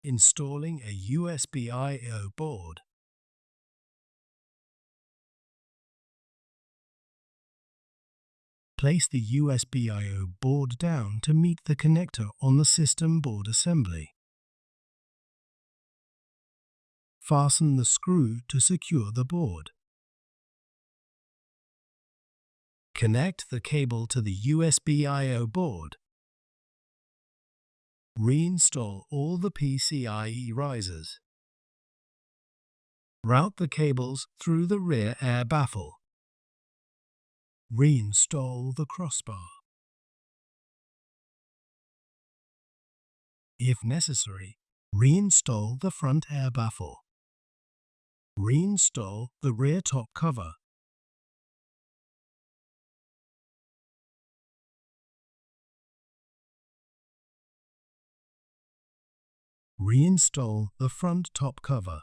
Installing a USB I/O board. Place the USB I/O board down to meet the connector on the system board assembly. Fasten the screw to secure the board. Connect the cable to the USB I/O board. Reinstall all the PCIe risers. Route the cables through the rear air baffle. Reinstall the crossbar. If necessary, reinstall the front air baffle. Reinstall the rear top cover. Reinstall the front top cover.